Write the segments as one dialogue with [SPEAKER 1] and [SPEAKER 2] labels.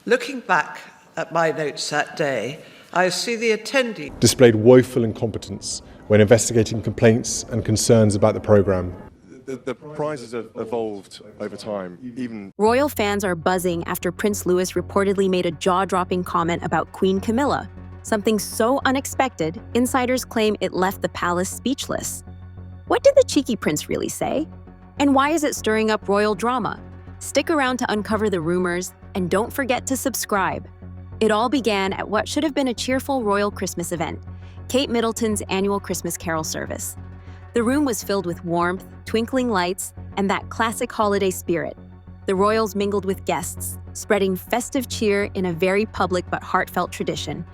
[SPEAKER 1] Looking back at my notes that day, I see the attendee
[SPEAKER 2] displayed woeful incompetence when investigating complaints and concerns about the programme.
[SPEAKER 3] The prizes have evolved over time, even...
[SPEAKER 4] Royal fans are buzzing after Prince Louis reportedly made a jaw-dropping comment about Queen Camilla. Something so unexpected, insiders claim it left the palace speechless. What did the cheeky prince really say? And why is it stirring up royal drama? Stick around to uncover the rumors, and don't forget to subscribe. It all began at what should have been a cheerful royal Christmas event, Kate Middleton's annual Christmas carol service. The room was filled with warmth, twinkling lights, and that classic holiday spirit. The royals mingled with guests, spreading festive cheer in a very public but heartfelt tradition.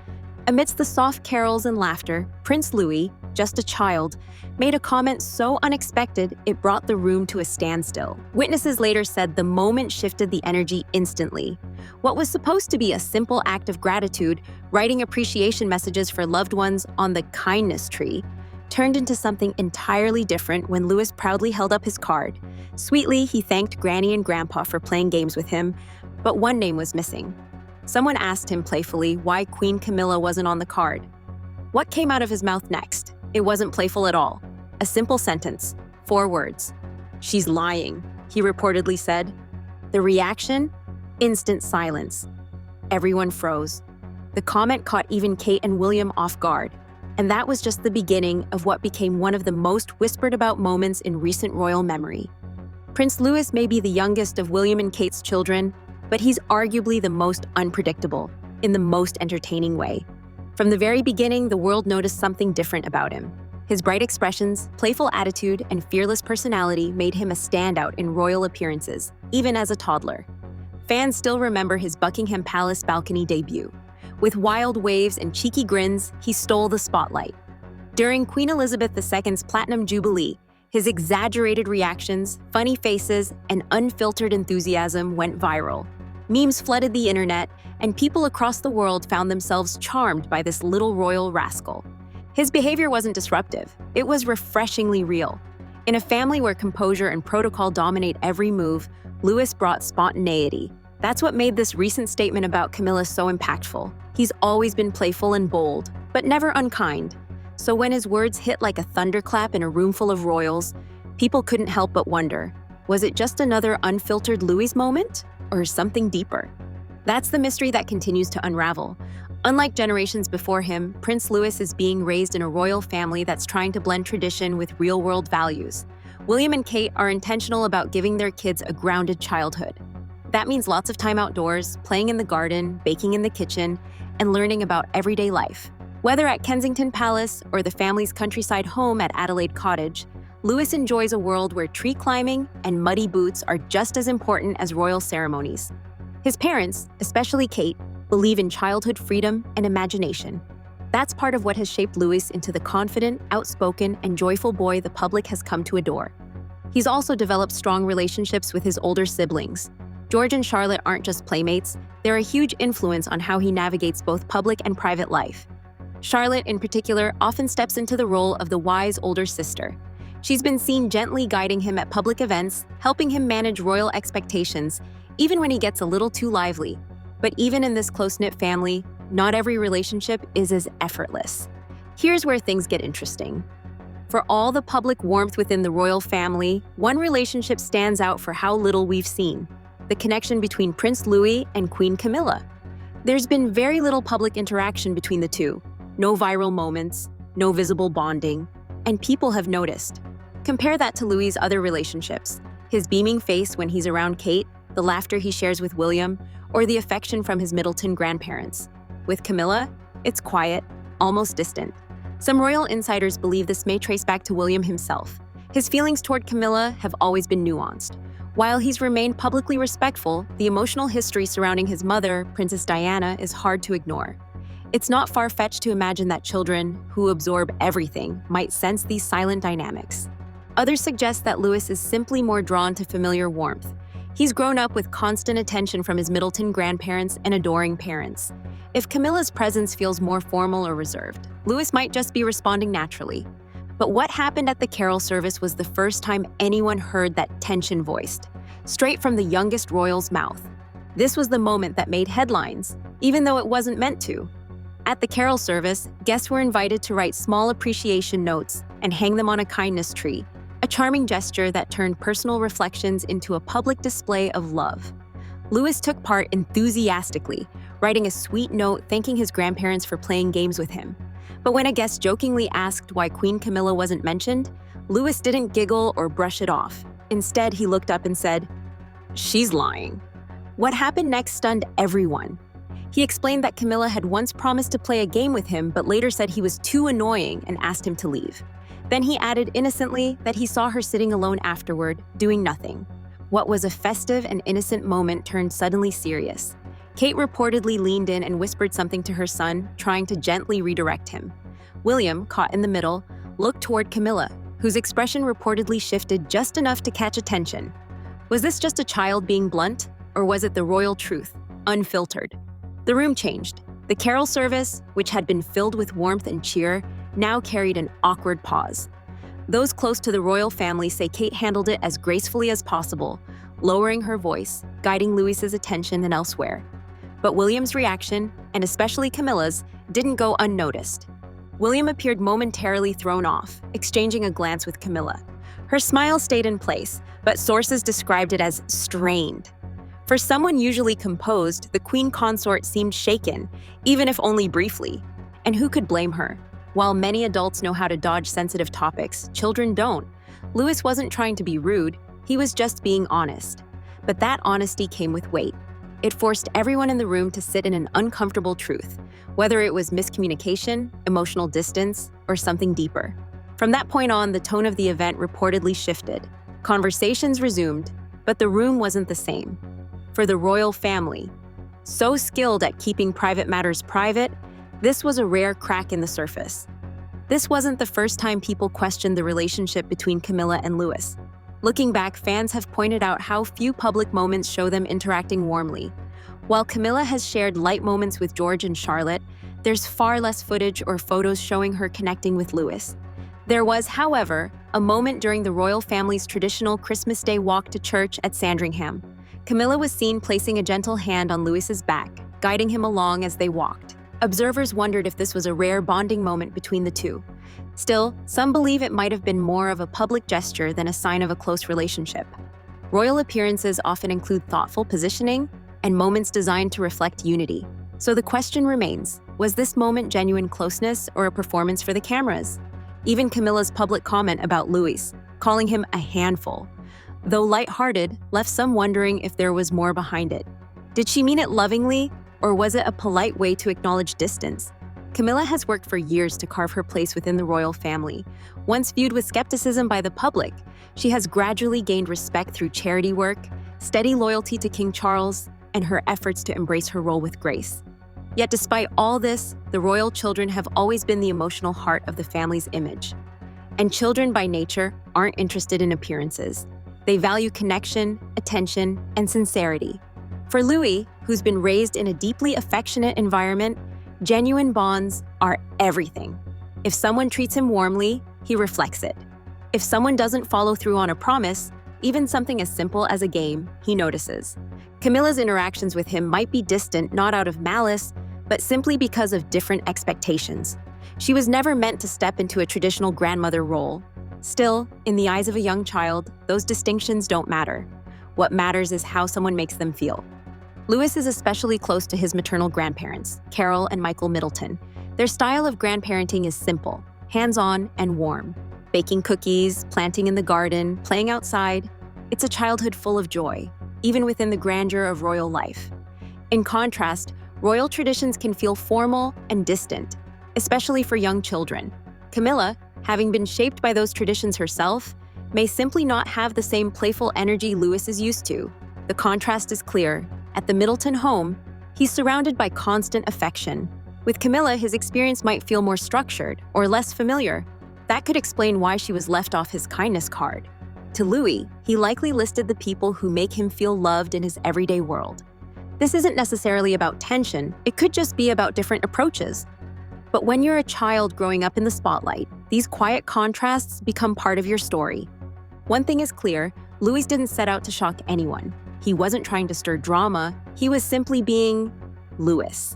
[SPEAKER 4] Amidst the soft carols and laughter, Prince Louis, just a child, made a comment so unexpected it brought the room to a standstill. Witnesses later said the moment shifted the energy instantly. What was supposed to be a simple act of gratitude, writing appreciation messages for loved ones on the kindness tree, turned into something entirely different when Louis proudly held up his card. Sweetly, he thanked Granny and Grandpa for playing games with him, but one name was missing. Someone asked him playfully why Queen Camilla wasn't on the card. What came out of his mouth next? It wasn't playful at all. A simple sentence, 4 words. "She's lying," he reportedly said. The reaction? Instant silence. Everyone froze. The comment caught even Kate and William off guard. And that was just the beginning of what became one of the most whispered about moments in recent royal memory. Prince Louis may be the youngest of William and Kate's children, but he's arguably the most unpredictable, in the most entertaining way. From the very beginning, the world noticed something different about him. His bright expressions, playful attitude, and fearless personality made him a standout in royal appearances, even as a toddler. Fans still remember his Buckingham Palace balcony debut. With wild waves and cheeky grins, he stole the spotlight. During Queen Elizabeth II's Platinum Jubilee, his exaggerated reactions, funny faces, and unfiltered enthusiasm went viral. Memes flooded the internet, and people across the world found themselves charmed by this little royal rascal. His behavior wasn't disruptive, it was refreshingly real. In a family where composure and protocol dominate every move, Louis brought spontaneity. That's what made this recent statement about Camilla so impactful. He's always been playful and bold, but never unkind. So when his words hit like a thunderclap in a room full of royals, people couldn't help but wonder, was it just another unfiltered Louis moment, or something deeper? That's the mystery that continues to unravel. Unlike generations before him, Prince Louis is being raised in a royal family that's trying to blend tradition with real-world values. William and Kate are intentional about giving their kids a grounded childhood. That means lots of time outdoors, playing in the garden, baking in the kitchen, and learning about everyday life. Whether at Kensington Palace or the family's countryside home at Adelaide Cottage, Louis enjoys a world where tree climbing and muddy boots are just as important as royal ceremonies. His parents, especially Kate, believe in childhood freedom and imagination. That's part of what has shaped Louis into the confident, outspoken, and joyful boy the public has come to adore. He's also developed strong relationships with his older siblings. George and Charlotte aren't just playmates, they're a huge influence on how he navigates both public and private life. Charlotte, in particular, often steps into the role of the wise older sister. She's been seen gently guiding him at public events, helping him manage royal expectations, even when he gets a little too lively. But even in this close-knit family, not every relationship is as effortless. Here's where things get interesting. For all the public warmth within the royal family, one relationship stands out for how little we've seen: the connection between Prince Louis and Queen Camilla. There's been very little public interaction between the two, no viral moments, no visible bonding, and people have noticed. Compare that to Louis's other relationships: his beaming face when he's around Kate, the laughter he shares with William, or the affection from his Middleton grandparents. With Camilla, it's quiet, almost distant. Some royal insiders believe this may trace back to William himself. His feelings toward Camilla have always been nuanced. While he's remained publicly respectful, the emotional history surrounding his mother, Princess Diana, is hard to ignore. It's not far-fetched to imagine that children, who absorb everything, might sense these silent dynamics. Others suggest that Louis is simply more drawn to familiar warmth. He's grown up with constant attention from his Middleton grandparents and adoring parents. If Camilla's presence feels more formal or reserved, Louis might just be responding naturally. But what happened at the carol service was the first time anyone heard that tension voiced, straight from the youngest royal's mouth. This was the moment that made headlines, even though it wasn't meant to. At the carol service, guests were invited to write small appreciation notes and hang them on a kindness tree, a charming gesture that turned personal reflections into a public display of love. Lewis took part enthusiastically, writing a sweet note thanking his grandparents for playing games with him. But when a guest jokingly asked why Queen Camilla wasn't mentioned, Lewis didn't giggle or brush it off. Instead, he looked up and said, "She's lying." What happened next stunned everyone. He explained that Camilla had once promised to play a game with him, but later said he was too annoying and asked him to leave. Then he added innocently that he saw her sitting alone afterward, doing nothing. What was a festive and innocent moment turned suddenly serious. Kate reportedly leaned in and whispered something to her son, trying to gently redirect him. William, caught in the middle, looked toward Camilla, whose expression reportedly shifted just enough to catch attention. Was this just a child being blunt, or was it the royal truth, unfiltered? The room changed. The carol service, which had been filled with warmth and cheer, now carried an awkward pause. Those close to the royal family say Kate handled it as gracefully as possible, lowering her voice, guiding Louis's attention and elsewhere. But William's reaction, and especially Camilla's, didn't go unnoticed. William appeared momentarily thrown off, exchanging a glance with Camilla. Her smile stayed in place, but sources described it as strained. For someone usually composed, the queen consort seemed shaken, even if only briefly. And who could blame her? While many adults know how to dodge sensitive topics, children don't. Louis wasn't trying to be rude, he was just being honest. But that honesty came with weight. It forced everyone in the room to sit in an uncomfortable truth, whether it was miscommunication, emotional distance, or something deeper. From that point on, the tone of the event reportedly shifted. Conversations resumed, but the room wasn't the same. For the royal family, so skilled at keeping private matters private, this was a rare crack in the surface. This wasn't the first time people questioned the relationship between Camilla and Louis. Looking back, fans have pointed out how few public moments show them interacting warmly. While Camilla has shared light moments with George and Charlotte, there's far less footage or photos showing her connecting with Louis. There was, however, a moment during the royal family's traditional Christmas Day walk to church at Sandringham. Camilla was seen placing a gentle hand on Louis's back, guiding him along as they walked. Observers wondered if this was a rare bonding moment between the two. Still, some believe it might have been more of a public gesture than a sign of a close relationship. Royal appearances often include thoughtful positioning and moments designed to reflect unity. So the question remains, was this moment genuine closeness or a performance for the cameras? Even Camilla's public comment about Louis, calling him a handful, though lighthearted, left some wondering if there was more behind it. Did she mean it lovingly, or was it a polite way to acknowledge distance? Camilla has worked for years to carve her place within the royal family. Once viewed with skepticism by the public, she has gradually gained respect through charity work, steady loyalty to King Charles, and her efforts to embrace her role with grace. Yet despite all this, the royal children have always been the emotional heart of the family's image. And children by nature aren't interested in appearances. They value connection, attention, and sincerity. For Louis, who's been raised in a deeply affectionate environment, genuine bonds are everything. If someone treats him warmly, he reflects it. If someone doesn't follow through on a promise, even something as simple as a game, he notices. Camilla's interactions with him might be distant not out of malice, but simply because of different expectations. She was never meant to step into a traditional grandmother role. Still, in the eyes of a young child, those distinctions don't matter. What matters is how someone makes them feel. Louis is especially close to his maternal grandparents, Carol and Michael Middleton. Their style of grandparenting is simple, hands-on, and warm. Baking cookies, planting in the garden, playing outside. It's a childhood full of joy, even within the grandeur of royal life. In contrast, royal traditions can feel formal and distant, especially for young children. Camilla, having been shaped by those traditions herself, may simply not have the same playful energy Louis is used to. The contrast is clear. At the Middleton home, he's surrounded by constant affection. With Camilla, his experience might feel more structured or less familiar. That could explain why she was left off his kindness card. To Louis, he likely listed the people who make him feel loved in his everyday world. This isn't necessarily about tension, it could just be about different approaches. But when you're a child growing up in the spotlight, these quiet contrasts become part of your story. One thing is clear, Louis didn't set out to shock anyone. He wasn't trying to stir drama, he was simply being Louis.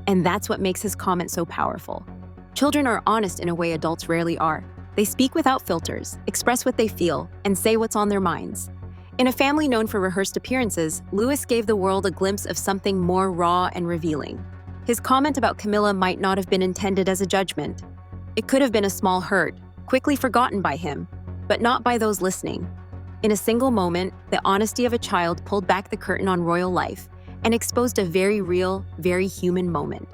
[SPEAKER 4] And that's what makes his comment so powerful. Children are honest in a way adults rarely are. They speak without filters, express what they feel, and say what's on their minds. In a family known for rehearsed appearances, Louis gave the world a glimpse of something more raw and revealing. His comment about Camilla might not have been intended as a judgment. It could have been a small hurt, quickly forgotten by him, but not by those listening. In a single moment, the honesty of a child pulled back the curtain on royal life and exposed a very real, very human moment.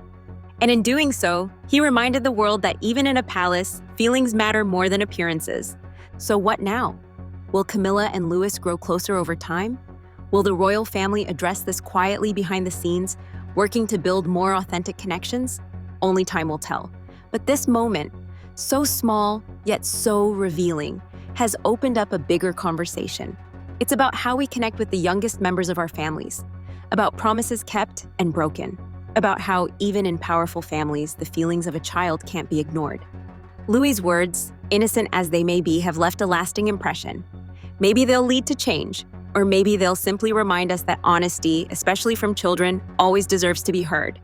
[SPEAKER 4] And in doing so, he reminded the world that even in a palace, feelings matter more than appearances. So what now? Will Camilla and Louis grow closer over time? Will the royal family address this quietly behind the scenes, working to build more authentic connections? Only time will tell. But this moment, so small yet so revealing, has opened up a bigger conversation. It's about how we connect with the youngest members of our families, about promises kept and broken, about how even in powerful families, the feelings of a child can't be ignored. Louis' words, innocent as they may be, have left a lasting impression. Maybe they'll lead to change, or maybe they'll simply remind us that honesty, especially from children, always deserves to be heard.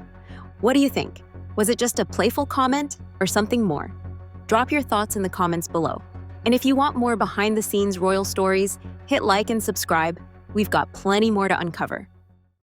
[SPEAKER 4] What do you think? Was it just a playful comment or something more? Drop your thoughts in the comments below. And if you want more behind-the-scenes royal stories, hit like and subscribe. We've got plenty more to uncover.